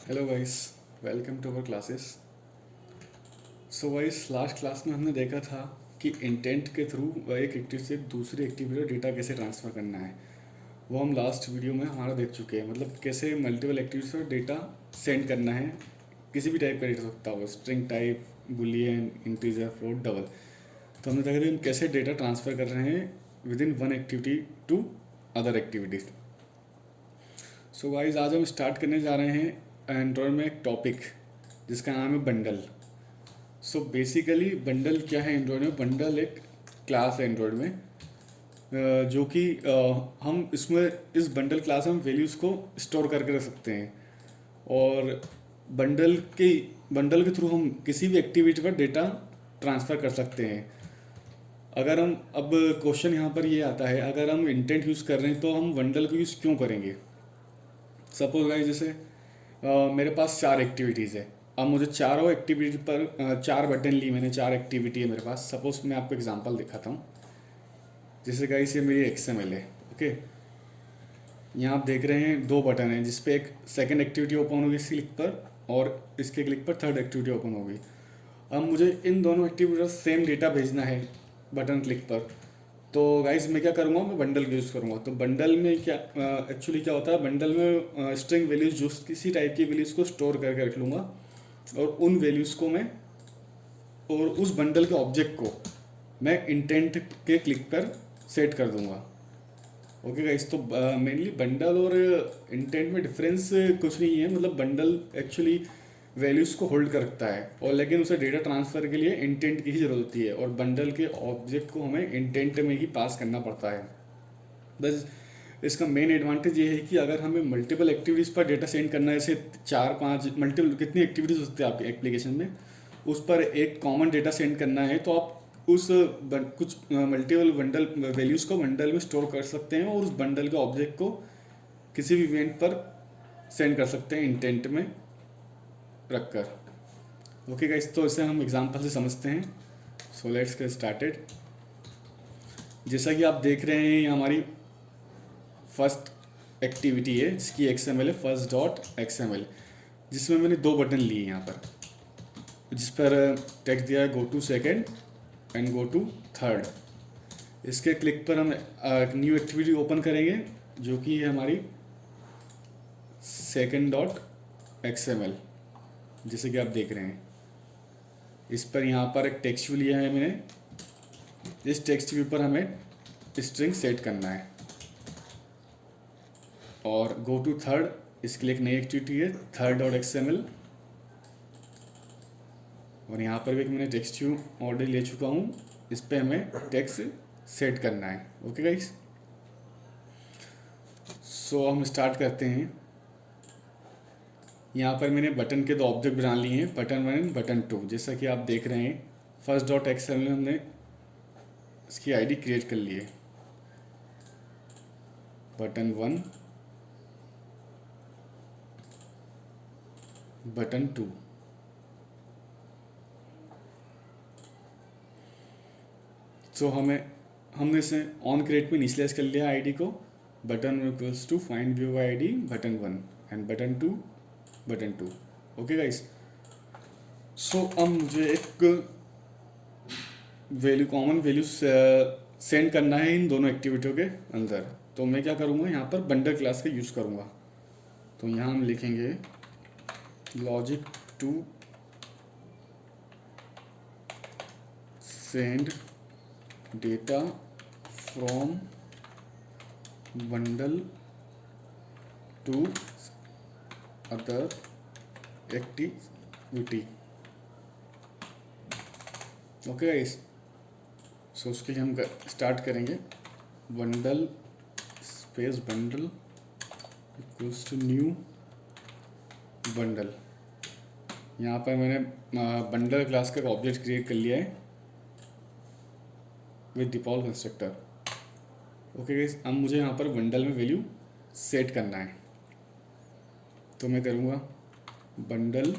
Hello guys, welcome to our classes. So guys, last class में हमने देखा था कि इंटेंट के थ्रू एक एक्टिविटी से दूसरी एक्टिविटी में डेटा कैसे ट्रांसफ़र करना है। वो हम लास्ट वीडियो में हमारा देख चुके हैं, मतलब कैसे मल्टीपल एक्टिविटीज पर डेटा सेंड करना है। किसी भी टाइप का डेटा हो सकता हो, string type, Boolean, integer, float, double. तो हमने देखा कि हम कैसे डेटा ट्रांसफ़र कर रहे हैं within one activity to other activities. So guys, आज हम स्टार्ट करने जा रहे हैं एंड्रॉयड में एक टॉपिक जिसका नाम है बंडल। सो बेसिकली बंडल क्या है एंड्रॉयड में? बंडल एक क्लास है एंड्रॉयड में, जो कि हम इसमें इस बंडल क्लास में वैल्यूज़ को स्टोर करके रख सकते हैं। और बंडल के बंडल के थ्रू हम किसी भी एक्टिविटी पर डेटा ट्रांसफ़र कर सकते हैं। अगर हम अब क्वेश्चन यहाँ पर ये आता है, अगर हम इंटेंट यूज़ कर रहे हैं तो हम बंडल को यूज़ क्यों करेंगे? सपोज गाइस, जैसे मेरे पास 4 एक्टिविटीज़ है। अब मुझे चारों एक्टिविटी पर 4 बटन ली मैंने, 4 एक्टिविटी है मेरे पास। सपोज मैं आपको एग्जांपल दिखाता हूँ। जैसे गाइस, ये मेरी XML है। ओके, यहाँ आप देख रहे हैं 2 बटन हैं, जिस पे एक सेकंड एक्टिविटी ओपन होगी इस क्लिक पर, और इसके क्लिक पर थर्ड एक्टिविटी ओपन होगी। अब मुझे इन दोनों एक्टिविटी पर सेम डेटा भेजना है बटन क्लिक पर। तो गाइस, मैं क्या करूँगा? मैं बंडल का यूज़ करूँगा। तो बंडल में क्या एक्चुअली क्या होता है, बंडल में स्ट्रिंग वैल्यूज़, जो किसी टाइप की वैल्यूज़ को स्टोर करके रख लूँगा, और उन वैल्यूज़ को मैं, और उस बंडल के ऑब्जेक्ट को मैं इंटेंट के क्लिक पर सेट कर दूंगा। ओके गाइस, तो मेनली बंडल और इंटेंट में डिफरेंस कुछ नहीं है। मतलब बंडल एक्चुअली वैल्यूज़ को होल्ड कर रखता है, और लेकिन उसे डेटा ट्रांसफ़र के लिए इंटेंट की ही ज़रूरत होती है, और बंडल के ऑब्जेक्ट को हमें इंटेंट में ही पास करना पड़ता है। बस इसका मेन एडवांटेज ये है कि अगर हमें मल्टीपल एक्टिविटीज़ पर डेटा सेंड करना है, जैसे 4-5 मल्टीपल कितनी एक्टिविटीज़ होती है आपके एप्लीकेशन में, उस पर एक कॉमन डेटा सेंड करना है, तो आप कुछ मल्टीपल बंडल वैल्यूज़ को बंडल में स्टोर कर सकते हैं, और उस बंडल के ऑब्जेक्ट को किसी भी इवेंट पर सेंड कर सकते हैं इंटेंट में रखकर। ओके गाइस, तो इसे हम एग्जांपल से समझते हैं। So let's get started. जैसा कि आप देख रहे हैं, ये हमारी फर्स्ट एक्टिविटी है, जिसकी XML है फर्स्ट डॉट XML, जिसमें मैंने 2 बटन लिए यहाँ पर, जिस पर टेक्स्ट दिया है go to second and go to third. इसके क्लिक पर हम एक न्यू एक्टिविटी ओपन करेंगे, जो कि है हमारी सेकेंड डॉट XML, जैसे कि आप देख रहे हैं। इस पर यहाँ पर एक टेक्स्ट व्यू लिया है मैंने। इस टेक्स्ट व्यू पर हमें स्ट्रिंग सेट करना है, और गो टू थर्ड, इसके लिए एक नई एक्टिविटी है थर्ड डॉट XML, और यहाँ पर भी एक मैंने टेक्स्ट व्यू ऑलरेडी ले चुका हूँ। इस पर हमें टेक्स्ट सेट करना है। ओके गाइस, सो हम स्टार्ट करते हैं। यहाँ पर मैंने बटन के 2 ऑब्जेक्ट बना लिए हैं, बटन 1 बटन 2। जैसा कि आप देख रहे हैं, फर्स्ट डॉट XML में हमने इसकी आईडी क्रिएट कर ली है, बटन 1 बटन 2। सो हमने इसे ऑन क्रिएट में इनिशियलाइज कर लिया आईडी को। Button equals to find view ID button 1 and button 2 button 2। Okay guys, so अब मुझे एक कॉमन वैल्यू सेंड करना है इन दोनों एक्टिविटियों के अंदर। तो मैं क्या करूँगा, यहाँ पर बंडल क्लास का यूज़ करूँगा। तो यहाँ हम लिखेंगे logic to send data from bundle to other activity. Okay guys, so उसके लिए हम स्टार्ट करेंगे bundle space bundle equals to new bundle. यहाँ पर मैंने बंडल क्लास का ऑब्जेक्ट क्रिएट कर लिया है with default constructor. Okay guys, अब मुझे यहाँ पर बंडल में वैल्यू सेट करना है। तो मैं करूँगा बंडल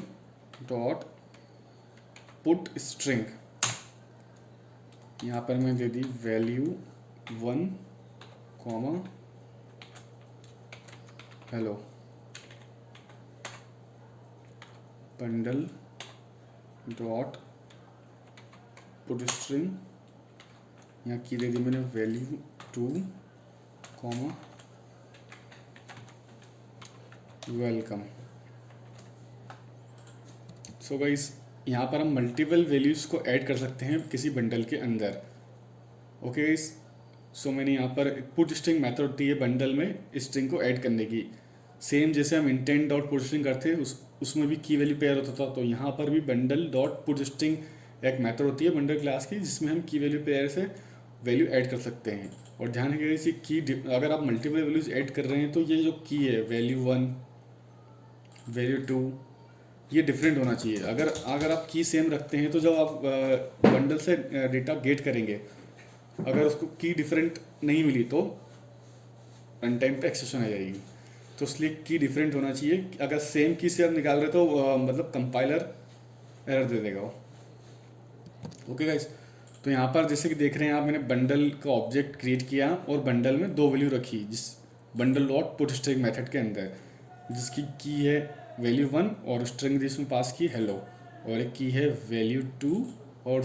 डॉट पुट स्ट्रिंग। यहाँ पर मैं दे दी value 1 comma hello. Bundle dot put string, यहाँ की दे दी मैंने value 2 comma welcome. So guys यहाँ पर हम मल्टीपल वैल्यूज़ को ऐड कर सकते हैं किसी बंडल के अंदर। ओके गाइस, सो मैंने यहाँ पर पुट स्ट्रिंग मेथड होती है बंडल में स्ट्रिंग को ऐड करने की। सेम जैसे हम इंटेंट डॉट पुट स्ट्रिंग करते हैं उसमें भी की वैल्यू पेयर होता था, तो यहाँ पर भी बंडल डॉट पुट स्ट्रिंग एक मेथड होती है बंडल क्लास की जिसमें हम की वैल्यू पेयर से वैल्यू ऐड कर सकते हैं। और ध्यान रखिएगा इसी की अगर आप मल्टीपल वैल्यूज ऐड कर रहे हैं तो ये जो की है वैल्यू 1 वैल्यू 2 ये डिफरेंट होना चाहिए। अगर आप की सेम रखते हैं तो जब आप बंडल से डेटा गेट करेंगे अगर उसको की डिफरेंट नहीं मिली तो रन टाइम पे एक्सेप्शन आ जाएगी। तो इसलिए की डिफरेंट होना चाहिए। अगर सेम की से आप निकाल रहे तो मतलब कंपाइलर एरर दे देगा वो। ओके गाइस, तो यहाँ पर जैसे कि देख रहे हैं आप, मैंने बंडल का ऑब्जेक्ट क्रिएट किया और बंडल में 2 वैल्यू रखी जिस bundle dot put string method के अंदर, जिसकी की है वैल्यू 1 और स्ट्रिंग जिसमें पास की हेलो, और एक की है वैल्यू 2 और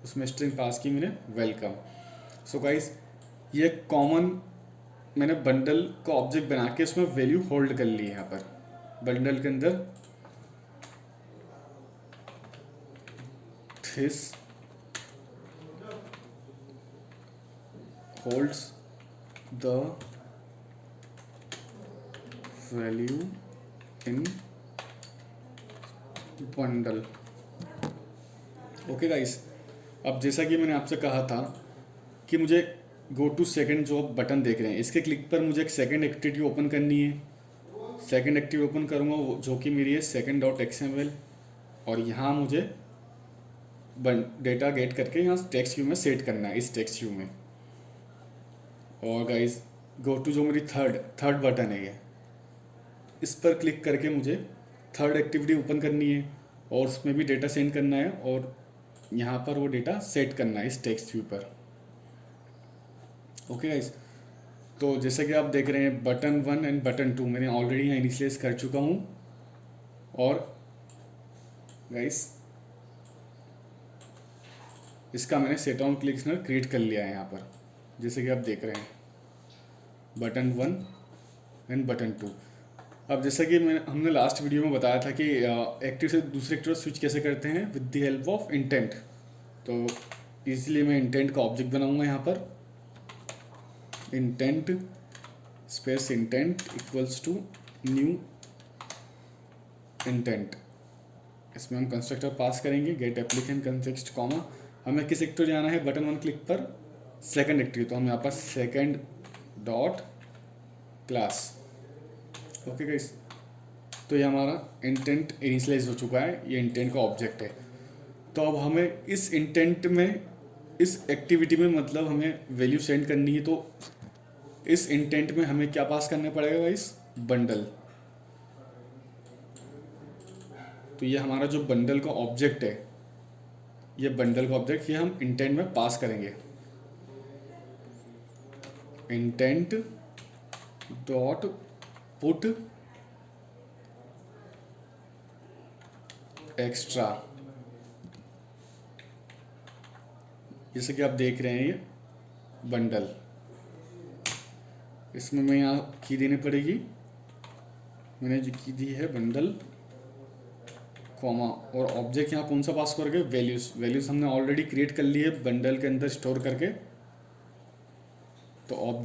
उसमें स्ट्रिंग पास की मैंने वेलकम। सो गाइस ये कॉमन मैंने बंडल का ऑब्जेक्ट बना के उसमें वैल्यू होल्ड कर ली है। यहाँ पर बंडल के अंदर this holds the value in bundle। Okay guys, अब जैसा कि मैंने आपसे कहा था कि मुझे गो टू सेकंड जो आप बटन देख रहे हैं इसके क्लिक पर मुझे एक सेकंड एक्टिविटी ओपन करनी है। सेकंड एक्टिविटी ओपन करूँगा जो कि मेरी है सेकंड डॉट XML, और यहाँ मुझे डेटा गेट करके यहाँ टेक्स्ट व्यू में सेट करना है इस टेक्स्ट व्यू में। और गाइस गो टू जो मेरी थर्ड बटन है ये, इस पर क्लिक करके मुझे थर्ड एक्टिविटी ओपन करनी है और उसमें भी डेटा सेंड करना है और यहाँ पर वो डेटा सेट करना है इस टेक्स्ट व्यू पर। ओके गाइस, तो जैसा कि आप देख रहे हैं बटन 1 एंड बटन 2 मैंने ऑलरेडी यहाँ इनिशियलाइज कर चुका हूँ। और गाइस इसका मैंने सेट ऑन क्लिक्सनर क्रिएट कर लिया है यहाँ पर, जैसे कि आप देख रहे हैं बटन 1 एंड बटन 2। अब जैसा कि हमने लास्ट वीडियो में बताया था कि एक्टिव से दूसरे एक्टिव स्विच कैसे करते हैं with the help of intent, तो इसलिए मैं इंटेंट का ऑब्जेक्ट बनाऊंगा यहाँ पर। Intent space intent equals to new intent, इसमें हम कंस्ट्रक्टर पास करेंगे गेट एप्लीकेंट कंटेक्स्ट कॉमा। हमें किस एक्टिव जाना है बटन 1 क्लिक पर सेकंड एक्टिव, तो हम यहाँ पर second dot class. Okay guys, तो ये हमारा इंटेंट इनिशियलाइज हो चुका है, ये इंटेंट का ऑब्जेक्ट है। तो अब हमें इस इंटेंट में इस एक्टिविटी में मतलब हमें वैल्यू सेंड करनी है, तो इस इंटेंट में हमें क्या पास करना पड़ेगा गाइस, बंडल। तो ये हमारा जो बंडल का ऑब्जेक्ट है, ये बंडल का ऑब्जेक्ट ये हम इंटेंट में पास करेंगे। इंटेंट डॉट पुट एक्स्ट्रा, जैसे कि आप देख रहे हैं ये बंडल, इसमें मैं यहाँ की देनी पड़ेगी, मैंने जो की दी है बंडल कॉमा, और ऑब्जेक्ट यहाँ कौन सा पास करोगे, वैल्यूज हमने ऑलरेडी क्रिएट कर ली है बंडल के अंदर स्टोर करके। तो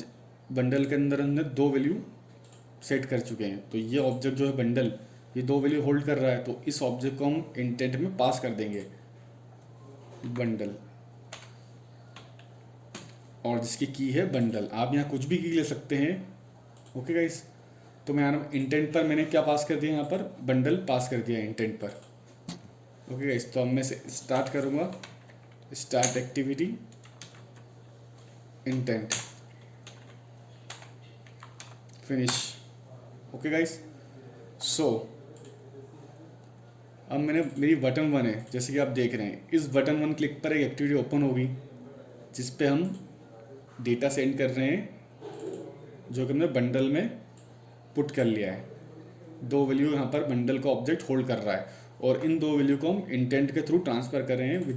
बंडल के अंदर हमने 2 वैल्यू सेट कर चुके हैं, तो ये ऑब्जेक्ट जो है बंडल ये 2 वैल्यू होल्ड कर रहा है, तो इस ऑब्जेक्ट को हम इंटेंट में पास कर देंगे बंडल, और जिसकी की है बंडल। आप यहाँ कुछ भी की ले सकते हैं। ओके गाइस, तो मैं इंटेंट पर मैंने क्या पास कर दिया, यहाँ पर बंडल पास कर दिया इंटेंट पर। ओके गाइस, तो अब मैं से स्टार्ट करूँगा, start activity intent finish. Okay guys, so अब मेरी बटन 1 है, जैसे कि आप देख रहे हैं इस बटन 1 क्लिक पर एक एक्टिविटी ओपन होगी जिस पे हम डेटा सेंड कर रहे हैं जो कि हमने बंडल में पुट कर लिया है। 2 वैल्यू यहाँ पर बंडल का ऑब्जेक्ट होल्ड कर रहा है, और इन दो वैल्यू को हम इंटेंट के थ्रू ट्रांसफ़र कर रहे हैं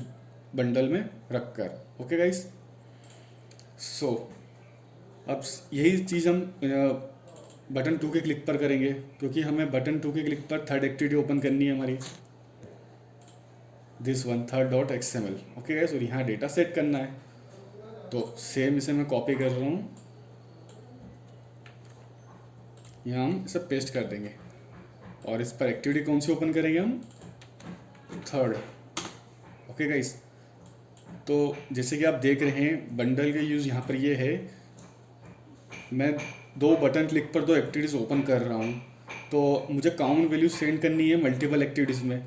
बंडल में रख कर। ओके गाइस, सो अब यही चीज़ हम बटन 2 के क्लिक पर करेंगे, क्योंकि हमें बटन 2 के क्लिक पर थर्ड एक्टिविटी ओपन करनी है हमारी, this one third.xml। Okay guys, और यहाँ डेटा सेट करना है। तो सेम इसे मैं कॉपी कर रहा हूँ, यहाँ हम इसे पेस्ट कर देंगे और इस पर एक्टिविटी कौन सी ओपन करेंगे हम, थर्ड। ओके गाइस, तो जैसे कि आप देख रहे हैं बंडल का यूज़ यहाँ पर ये है, मैं 2 बटन क्लिक पर 2 एक्टिविटीज़ ओपन कर रहा हूँ, तो मुझे कॉमन वैल्यू सेंड करनी है मल्टीपल एक्टिविटीज़ में।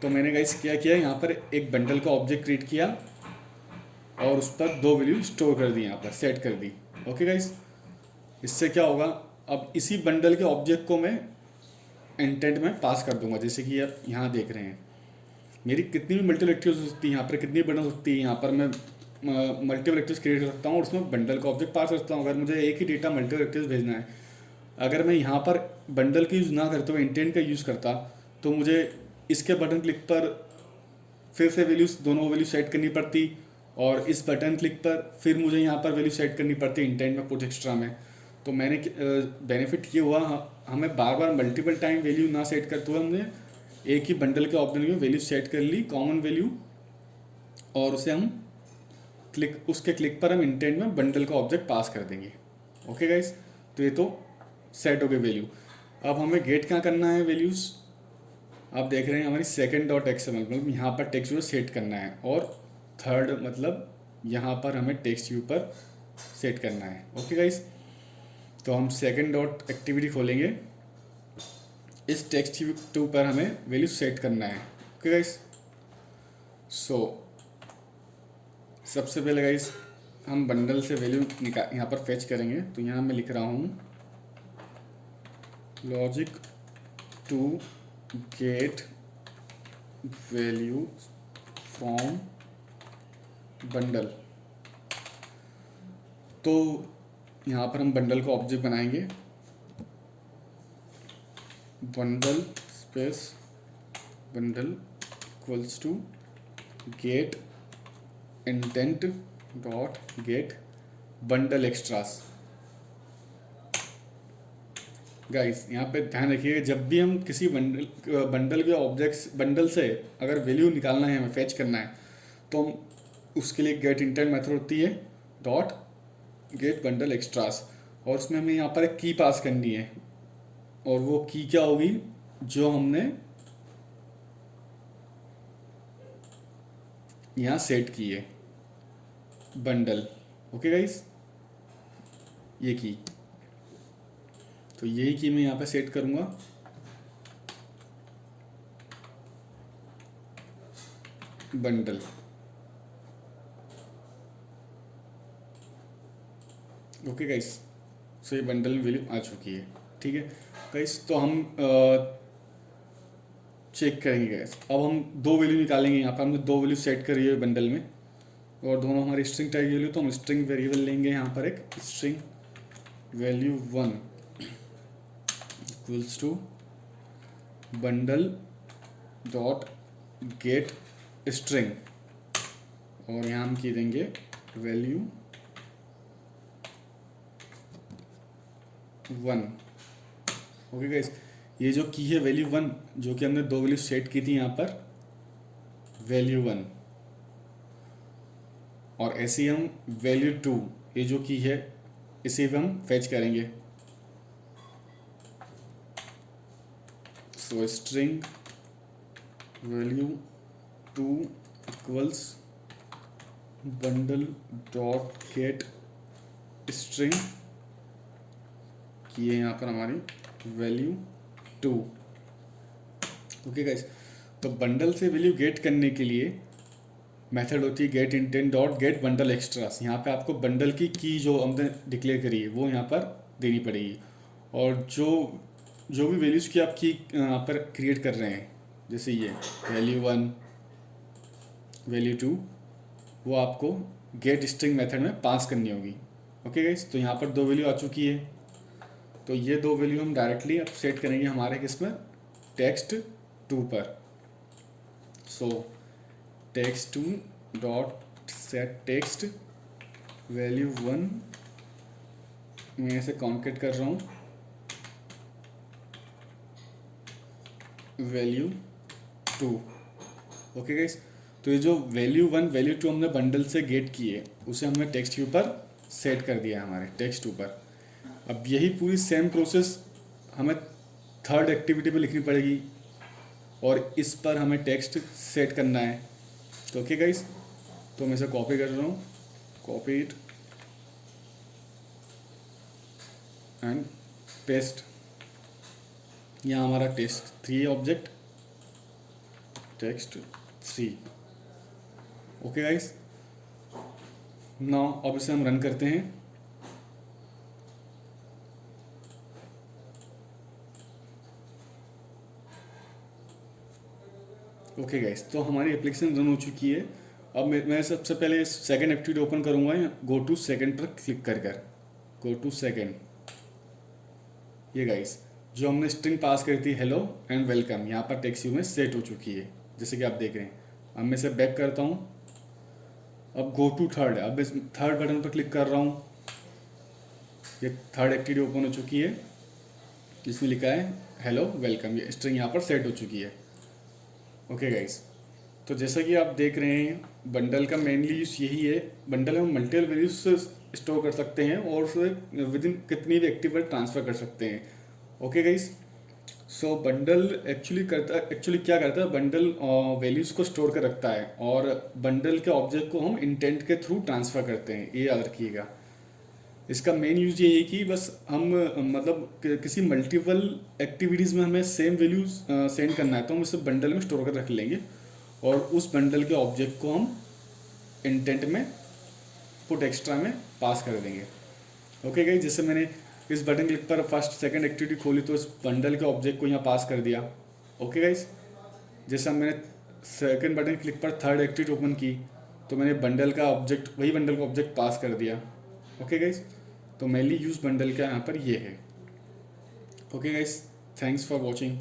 तो मैंने गाइस क्या किया, यहाँ पर एक बंडल का ऑब्जेक्ट क्रिएट किया और उस पर 2 वैल्यू स्टोर कर दी, यहाँ पर सेट कर दी। ओके गाइस, इससे क्या होगा, अब इसी बंडल के ऑब्जेक्ट को मैं इंटेंट में पास कर दूंगा। जैसे कि आप यहाँ देख रहे हैं मेरी कितनी भी मल्टीपल एक्टिविटीज हो सकती है, यहाँ पर कितनी बटन हो सकती है, यहाँ पर मैं मल्टीपल एक्टिविटीज क्रिएट कर सकता हूँ और उसमें बंडल का ऑब्जेक्ट पास कर सकता हूँ। अगर मुझे एक ही डेटा मल्टीपल एक्टिविटीज भेजना है, अगर मैं यहाँ पर बंडल का यूज़ ना करते हुए इंटेंट का यूज़ करता, तो मुझे इसके बटन क्लिक पर फिर से वैल्यूज दोनों वैल्यू सेट करनी पड़ती, और इस बटन क्लिक पर फिर मुझे यहाँ पर वैल्यू सेट करनी पड़ती इंटेंट में कुछ एक्स्ट्रा में। तो मैंने बेनिफिट ये हुआ, हमें बार बार मल्टीपल टाइम वैल्यू ना सेट करते हुए हमने एक ही बंडल के ऑब्जेक्ट में वैल्यू सेट कर ली, कॉमन वैल्यू, और उसे हम उसके क्लिक पर हम इंटेंट में बंडल का ऑब्जेक्ट पास कर देंगे। ओके गाइस, तो ये तो सेट हो गई वैल्यू। अब हमें गेट क्या करना है वैल्यूज़, आप देख रहे हैं हमारी second.xml, मतलब यहाँ पर टेक्स्ट व्यू सेट करना है, और थर्ड मतलब यहाँ पर हमें टेक्स्ट व्यू पर सेट करना है। ओके गाइस, तो हम second.activity खोलेंगे, इस टेक्स्ट व्यू पर हमें वैल्यू सेट करना है। ओके गाइस, सो सबसे पहले गाइस हम बंडल से वैल्यू यहाँ पर फेच करेंगे। तो यहाँ मैं लिख रहा हूँ logic to get value from bundle. तो यहाँ पर हम बंडल का ऑब्जेक्ट बनाएंगे, bundle space bundle equals to get intent dot get bundle extras. Guys यहाँ पे ध्यान रखिए, जब भी हम किसी बंडल के ऑब्जेक्ट्स बंडल से अगर वैल्यू निकालना है, हमें फेच करना है, तो हम उसके लिए गेट इंटेंट मेथड होती है डॉट गेट बंडल एक्स्ट्रास, और उसमें हमें यहाँ पर एक की पास करनी है, और वो की क्या होगी, जो हमने यहाँ सेट की है बंडल। ओके गाइस, ये की, तो यही की मैं यहाँ पे सेट करूँगा, बंडल। ओके गाइस, सो ये बंडल में वैल्यू आ चुकी है। ठीक है गाइस, तो हम चेक करेंगे गाइस। अब हम 2 वैल्यू निकालेंगे, यहाँ पर हमने 2 वैल्यू सेट करी है बंडल में, और दोनों हमारी स्ट्रिंग टाइप वैल्यू, तो हम स्ट्रिंग वेरिएबल लेंगे यहाँ पर, एक string value 1 equals to bundle dot get string, और यहाँ हम की देंगे वैल्यू 1। ओके गाइस, ये जो की है वैल्यू 1, जो कि हमने 2 वैल्यू सेट की थी यहाँ पर, वैल्यू 1, और ऐसे ही हम वैल्यू 2, ये जो की है, इसे भी हम फेच करेंगे। So string value 2 equals bundle dot get string, की है यहाँ पर हमारी वैल्यू 2। ओके गाइस, तो बंडल से वैल्यू गेट करने के लिए मेथड होती है get intent dot get bundle extras. यहाँ पे आपको बंडल की जो हमने डिक्लेयर करी है वो यहाँ पर देनी पड़ेगी, और जो भी वैल्यूज़ की आप की यहाँ पर क्रिएट कर रहे हैं, जैसे ये वैल्यू 1 वैल्यू 2, वो आपको गेट स्ट्रिंग मेथड में पास करनी होगी। ओके गाइस, तो यहाँ पर 2 वैल्यू आ चुकी है, तो ये 2 वैल्यू हम डायरेक्टली अब सेट करेंगे हमारे किस में, टेक्स्ट 2 पर। सो text2 dot set text value 1, मैं इसे कॉन्केट कर रहा हूँ वैल्यू 2। ओके गाइस, तो ये जो वैल्यू 1 वैल्यू 2 हमने बंडल से गेट किए उसे हमने टेक्स्ट के ऊपर सेट कर दिया है हमारे टेक्स्ट ऊपर। अब यही पूरी सेम प्रोसेस हमें थर्ड एक्टिविटी पे लिखनी पड़ेगी और इस पर हमें टेक्स्ट सेट करना है। तो ओके गाइस, तो मैं इसे कॉपी कर रहा हूँ, कॉपी इट एंड पेस्ट। यहाँ हमारा टेक्स्ट3 ऑब्जेक्ट टेक्स्ट3। ओके गाइस, नाउ अब इसे हम रन करते हैं। ओके गाइस, तो हमारी एप्लीकेशन रन हो चुकी है। अब मैं सबसे पहले सेकंड एक्टिविटी ओपन करूंगा, गो टू सेकंड पर क्लिक कर गो टू सेकंड। ये गाइस जो हमने स्ट्रिंग पास करी थी हेलो एंड वेलकम, यहाँ पर टेक्स्ट व्यू में सेट हो चुकी है जैसे कि आप देख रहे हैं। अब मैं इसे बैक करता हूँ। अब गो टू थर्ड, अब इस थर्ड बटन पर क्लिक कर रहा हूँ। ये थर्ड एक्टिविटी ओपन हो चुकी है जिसमें लिखा है हेलो वेलकम, ये स्ट्रिंग यहाँ पर सेट हो चुकी है। ओके गाइस, तो जैसा कि आप देख रहे हैं बंडल का मेनली यूज़ यही है। बंडल में मल्टीपल वैल्यूज स्टोर कर सकते हैं और उसे विद इन कितनी भी एक्टिव ट्रांसफ़र कर सकते हैं। ओके गाइस, सो बंडल एक्चुअली क्या करता है, बंडल वैल्यूज़ को स्टोर कर रखता है और बंडल के ऑब्जेक्ट को हम इंटेंट के थ्रू ट्रांसफ़र करते हैं, ये याद रखिएगा। इसका मेन यूज़ ये है कि बस हम मतलब किसी मल्टीपल एक्टिविटीज़ में हमें सेम वैल्यूज सेंड करना है तो हम इसे बंडल में स्टोर कर रख लेंगे और उस बंडल के ऑब्जेक्ट को हम इंटेंट में पुट एक्स्ट्रा में पास कर देंगे। ओके गाइस, जैसे मैंने इस बटन क्लिक पर फर्स्ट सेकंड एक्टिविटी खोली तो इस बंडल के ऑब्जेक्ट को यहाँ पास कर दिया। ओके गाइस, जैसे मैंने सेकंड बटन क्लिक पर थर्ड एक्टिविटी ओपन की तो मैंने बंडल का ऑब्जेक्ट, वही बंडल का ऑब्जेक्ट पास कर दिया। ओके गाइस, तो मेनली यूज बंडल का यहाँ पर ये है। Okay guys, thanks for watching.